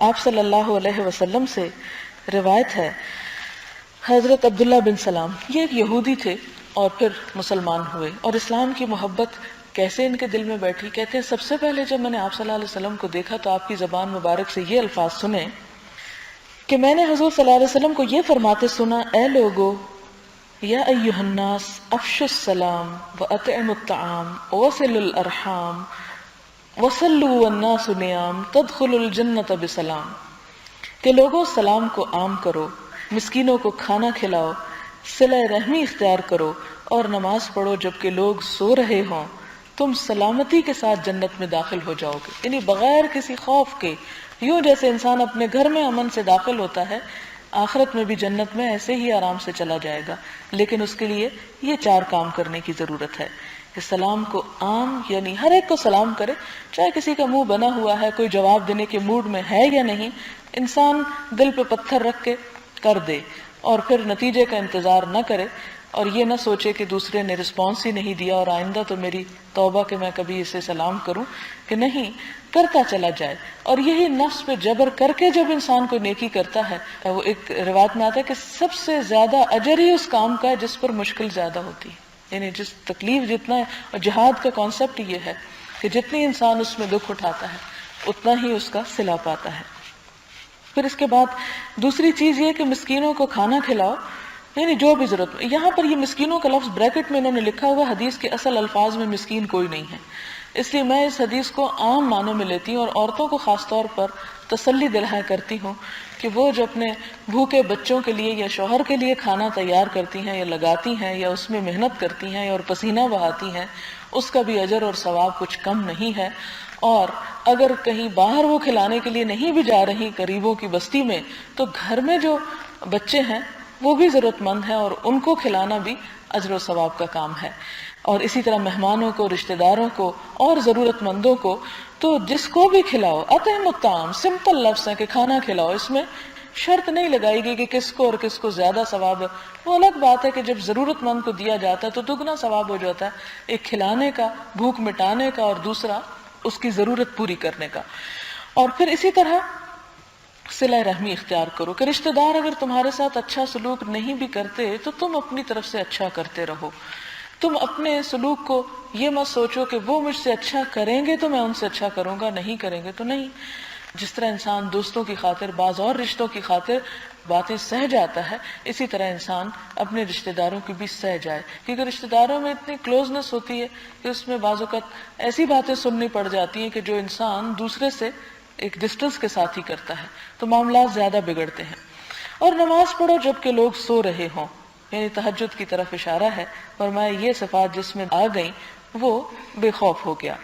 آپ صلی اللہ علیہ وسلم سے روایت ہے، حضرت عبداللہ بن سلام یہ ایک یہودی تھے اور پھر مسلمان ہوئے، اور اسلام کی محبت کیسے ان کے دل میں بیٹھی؟ کہتے ہیں سب سے پہلے جب میں نے آپ صلی اللہ علیہ وسلم کو دیکھا تو آپ کی زبان مبارک سے یہ الفاظ سنے کہ میں نے حضور صلی اللہ علیہ وسلم کو یہ فرماتے سنا، اے لوگو، یا ایھا الناس افشوا السلام واطعموا الطعام وصلوا الارحام وصلوا والناس نیام تدخلوا الجنۃ بسلام، کہ لوگوں سلام کو عام کرو، مسکینوں کو کھانا کھلاؤ، صلہ رحمی اختیار کرو اور نماز پڑھو جبکہ لوگ سو رہے ہوں، تم سلامتی کے ساتھ جنت میں داخل ہو جاؤ گے۔ یعنی بغیر کسی خوف کے، یوں جیسے انسان اپنے گھر میں امن سے داخل ہوتا ہے، آخرت میں بھی جنت میں ایسے ہی آرام سے چلا جائے گا۔ لیکن اس کے لیے یہ 4 کام کرنے کی ضرورت ہے کہ سلام کو عام، یعنی ہر ایک کو سلام کرے، چاہے کسی کا منہ بنا ہوا ہے، کوئی جواب دینے کے موڈ میں ہے یا نہیں، انسان دل پہ پتھر رکھ کے کر دے اور پھر نتیجے کا انتظار نہ کرے، اور یہ نہ سوچے کہ دوسرے نے رسپانس ہی نہیں دیا اور آئندہ تو میری توبہ کہ میں کبھی اسے سلام کروں، کہ نہیں، کرتا چلا جائے۔ اور یہی نفس پہ جبر کر کے جب انسان کوئی نیکی کرتا ہے، وہ ایک روایت میں آتا ہے کہ سب سے زیادہ اجر ہی اس کام کا ہے جس پر مشکل زیادہ ہوتی ہے، یعنی جس تکلیف جتنا ہے۔ اور جہاد کا کانسیپٹ یہ ہے کہ جتنی انسان اس میں دکھ اٹھاتا ہے اتنا ہی اس کا صلہ پاتا ہے۔ پھر اس کے بعد دوسری چیز یہ کہ مسکینوں کو کھانا کھلاؤ، یعنی جو بھی ضرورت۔ یہاں پر یہ مسکینوں کا لفظ بریکٹ میں انہوں نے لکھا ہوا، حدیث کے اصل الفاظ میں مسکین کوئی نہیں ہے، اس لیے میں اس حدیث کو عام معنوں میں لیتی ہوں اور عورتوں کو خاص طور پر تسلی دلایا کرتی ہوں کہ وہ جو اپنے بھوکے بچوں کے لیے یا شوہر کے لیے کھانا تیار کرتی ہیں یا لگاتی ہیں یا اس میں محنت کرتی ہیں اور پسینہ بہاتی ہیں، اس کا بھی اجر اور ثواب کچھ کم نہیں ہے۔ اور اگر کہیں باہر وہ کھلانے کے لیے نہیں بھی جا رہی غریبوں کی بستی میں، تو گھر میں جو بچے ہیں وہ بھی ضرورت مند ہیں اور ان کو کھلانا بھی اجر و ثواب کا کام ہے۔ اور اسی طرح مہمانوں کو، رشتہ داروں کو اور ضرورت مندوں کو، تو جس کو بھی کھلاؤ، اطعموا الطعام سمپل لفظ ہے کہ کھانا کھلاؤ، اس میں شرط نہیں لگائی گئی کہ کس کو اور کس کو زیادہ ثواب ہے۔ وہ الگ بات ہے کہ جب ضرورت مند کو دیا جاتا ہے تو دگنا ثواب ہو جاتا ہے، ایک کھلانے کا، بھوک مٹانے کا، اور دوسرا اس کی ضرورت پوری کرنے کا۔ اور پھر اسی طرح صلہ رحمی اختیار کرو کہ رشتہ دار اگر تمہارے ساتھ اچھا سلوک نہیں بھی کرتے تو تم اپنی طرف سے اچھا کرتے رہو۔ تم اپنے سلوک کو یہ مت سوچو کہ وہ مجھ سے اچھا کریں گے تو میں ان سے اچھا کروں گا، نہیں کریں گے تو نہیں۔ جس طرح انسان دوستوں کی خاطر، بعض اور رشتوں کی خاطر باتیں سہ جاتا ہے، اسی طرح انسان اپنے رشتہ داروں کی بھی سہ جائے، کیونکہ رشتہ داروں میں اتنی کلوزنس ہوتی ہے کہ اس میں بعض اوقات ایسی باتیں سننی پڑ جاتی ہیں کہ جو انسان دوسرے سے ایک ڈسٹنس کے ساتھ ہی کرتا ہے، تو معاملات زیادہ بگڑتے ہیں۔ اور نماز پڑھو جبکہ لوگ سو رہے ہوں، یعنی تہجد کی طرف اشارہ ہے، فرمایا یہ صفات جس میں آ گئیں وہ بے خوف ہو گیا۔